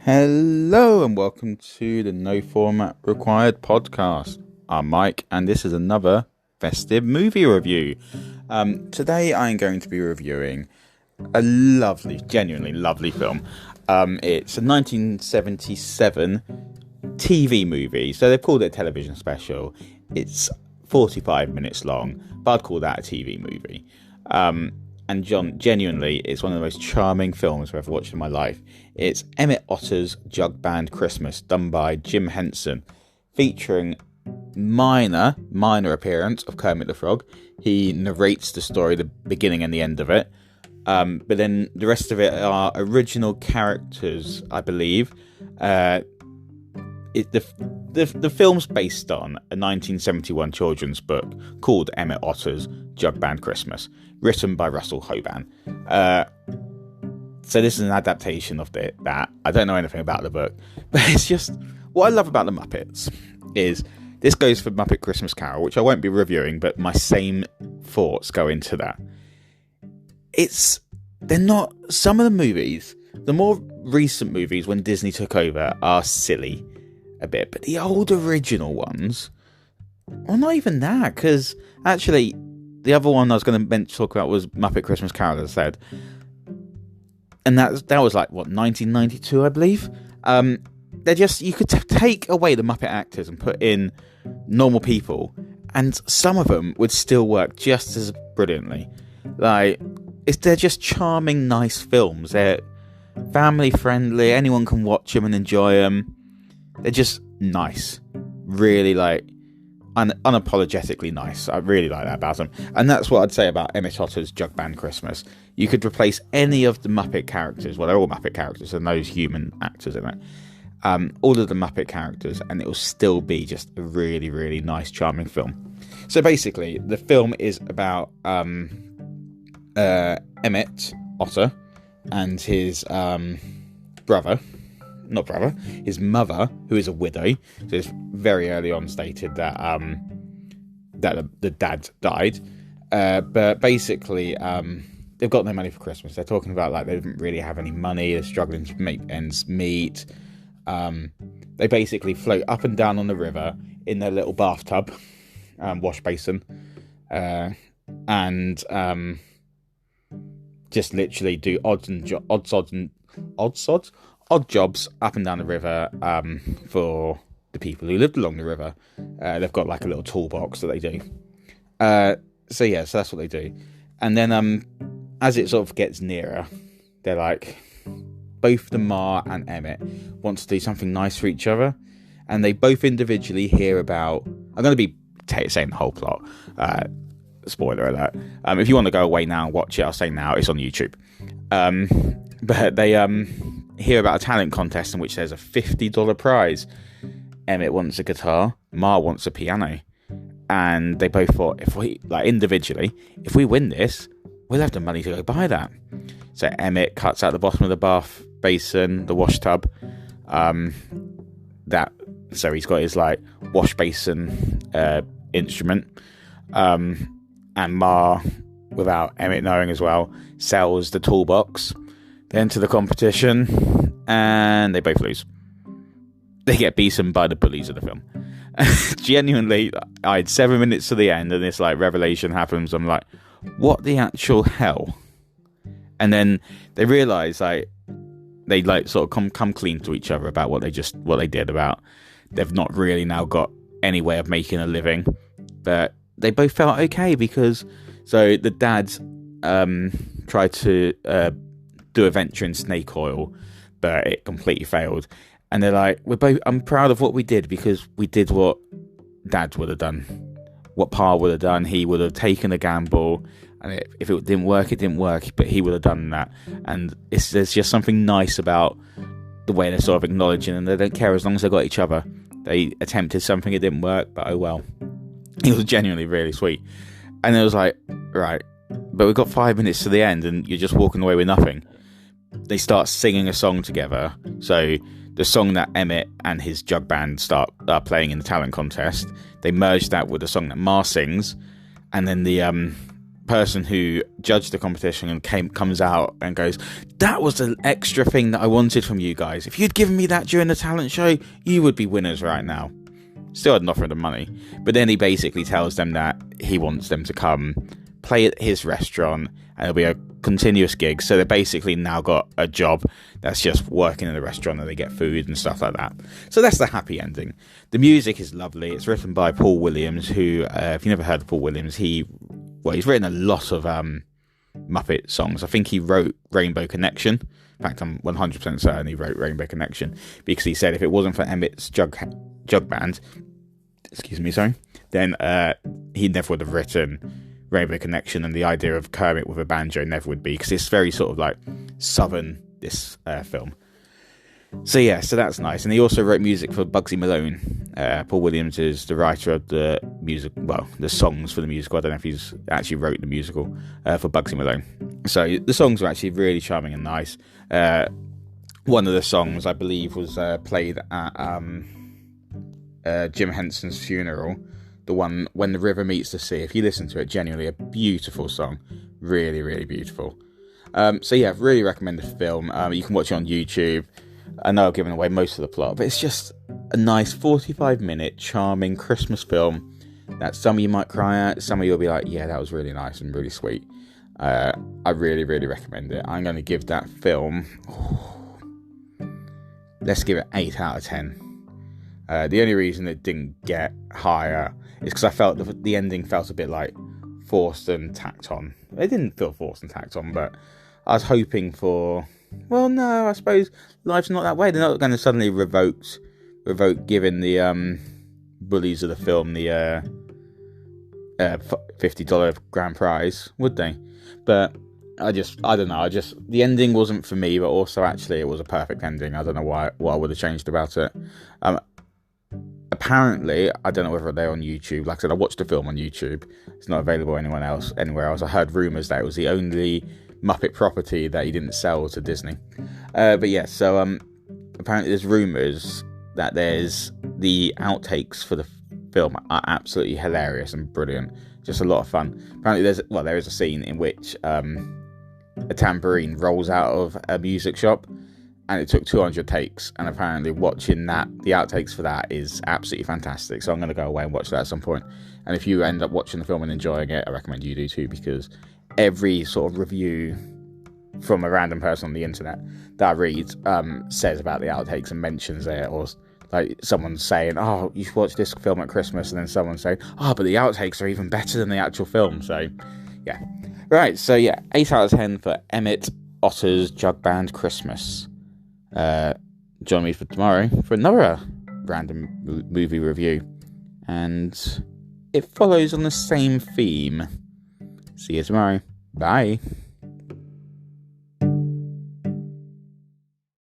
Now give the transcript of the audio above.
Hello and welcome to the No Format Required podcast. I'm Mike and this is another Festive movie review. Today I'm going to be reviewing a genuinely lovely film. It's a 1977 TV movie, so they've called it a television special. It's 45 minutes long, but I'd call that a TV movie. And genuinely, it's one of the most charming films I've ever watched in my life. It's Emmet Otter's Jug-band Christmas, done by Jim Henson, featuring minor appearance of Kermit the Frog. He narrates the story, the beginning and the end of it. But then the rest of it are original characters, I believe. The film's based on a 1971 children's book called Emmet Otter's Jug-band Christmas, written by Russell Hoban. So this is an adaptation of that. I don't know anything about the book, but it's just what I love about the Muppets is this goes for Muppet Christmas Carol, which I won't be reviewing, but my same thoughts go into that. They're not, some of the movies, the more recent movies when Disney took over are silly a bit, but the old original ones, well, not even that, because actually the other one I was going to talk about was Muppet Christmas Carol, as I said, and that was like, what, 1992, I believe. They're just, you could take away the Muppet actors and put in normal people, and some of them would still work just as brilliantly. Like, they're just charming, nice films. They're family friendly, anyone can watch them and enjoy them. They're just nice, really, like, unapologetically nice. I really like that about them, and that's what I'd say about Emmet Otter's Jug-band Christmas. You could replace any of the Muppet characters, well, they're all Muppet characters and those human actors in it, all of the Muppet characters, and it will still be just a really, really nice, charming film. So basically, the film is about Emmet Otter and his his mother, who is a widow. So it's very early on stated that the dad died, but basically they've got no money for Christmas. They're talking about like they don't really have any money. They're struggling to make ends meet. They basically float up and down on the river in their little bathtub, wash basin, and just literally do odd jobs up and down the river for the people who lived along the river. They've got like a little toolbox that they do. So that's what they do. And then as it sort of gets nearer, they're like, both the Ma and Emmet want to do something nice for each other, and they both individually hear about, I'm going to be saying the whole plot, spoiler alert. If you want to go away now and watch it, I'll say now, it's on YouTube. But they hear about a talent contest in which there's a $50 prize. Emmet wants a guitar, Ma wants a piano, and they both thought, if we, like, individually, if we win this, we'll have the money to go buy that. So Emmet cuts out the bottom of the bath basin, the wash tub, so he's got his like wash basin instrument, and Ma, without Emmet knowing as well, sells the toolbox. They enter the competition and they both lose. They get beaten by the bullies of the film. Genuinely, I had 7 minutes to the end and this like revelation happens. I'm like, what the actual hell? And then they realise like they like sort of come clean to each other about what they did, about they've not really now got any way of making a living, but they both felt okay because so the dad tried to do a venture in snake oil, but it completely failed. And they're like, I'm proud of what we did because we did what Dad would have done, what Pa would have done. He would have taken a gamble, and if it didn't work, it didn't work, but he would have done that. And there's just something nice about the way they're sort of acknowledging, and they don't care as long as they got each other. They attempted something, it didn't work, but oh well. It was genuinely really sweet. And it was like, right, but we've got 5 minutes to the end and you're just walking away with nothing. They start singing a song together. So the song that Emmet and his jug band start playing in the talent contest, they merge that with the song that Ma sings, and then person who judged the competition and comes out and goes, "That was the extra thing that I wanted from you guys. If you'd given me that during the talent show, you would be winners right now." Still hadn't offered them money. But then he basically tells them that he wants them to come play at his restaurant and it'll be a continuous gig. So they basically now got a job that's just working in the restaurant and they get food and stuff like that. So that's the happy ending. The music is lovely. It's written by Paul Williams, who, if you've never heard of Paul Williams, he's written a lot of Muppet songs. I think he wrote Rainbow Connection. In fact, I'm 100% certain he wrote Rainbow Connection, because he said if it wasn't for Emmet's Jug-band, then he never would have written Rainbow Connection, and the idea of Kermit with a banjo never would be, because it's very sort of like southern, this film. So that's nice. And he also wrote music for Bugsy Malone. Paul Williams is the writer of the music, well, the songs for the musical. I don't know if he's actually wrote the musical for Bugsy Malone. So the songs were actually really charming and nice. One of the songs, I believe, was played at Jim Henson's funeral. The one, When the River Meets the Sea. If you listen to it, genuinely a beautiful song. Really, really beautiful. Really recommend the film. You can watch it on YouTube. I know I've given away most of the plot, but it's just a nice 45-minute charming Christmas film that some of you might cry at, some of you will be like, yeah, that was really nice and really sweet. I really, really recommend it. I'm going to give that film, let's give it 8 out of 10. The only reason it didn't get higher is because I felt the ending felt a bit like forced and tacked on. It didn't feel forced and tacked on, but I was hoping for, well, no, I suppose life's not that way. They're not going to suddenly revoke giving the bullies of the film the $50 grand prize, would they? But I don't know. The ending wasn't for me, but also actually it was a perfect ending. I don't know what I would have changed about it. Apparently, I don't know whether they're on YouTube. Like I said, I watched the film on YouTube. It's not available anywhere else. I heard rumours that it was the only Muppet property that he didn't sell to Disney. Apparently there's rumours that there's the outtakes for the film are absolutely hilarious and brilliant. Just a lot of fun. Apparently there is a scene in which a tambourine rolls out of a music shop, and it took 200 takes, and apparently watching that, the outtakes for that is absolutely fantastic. So I'm going to go away and watch that at some point. And if you end up watching the film and enjoying it, I recommend you do too, because every sort of review from a random person on the internet that I read says about the outtakes and mentions it, or like someone saying, oh, you should watch this film at Christmas, and then someone saying, oh, but the outtakes are even better than the actual film. So yeah, right, so 8 out of 10 for Emmet, Otter's Jug-band Christmas. Join me for tomorrow for another random movie review, and it follows on the same theme. See you tomorrow. Bye.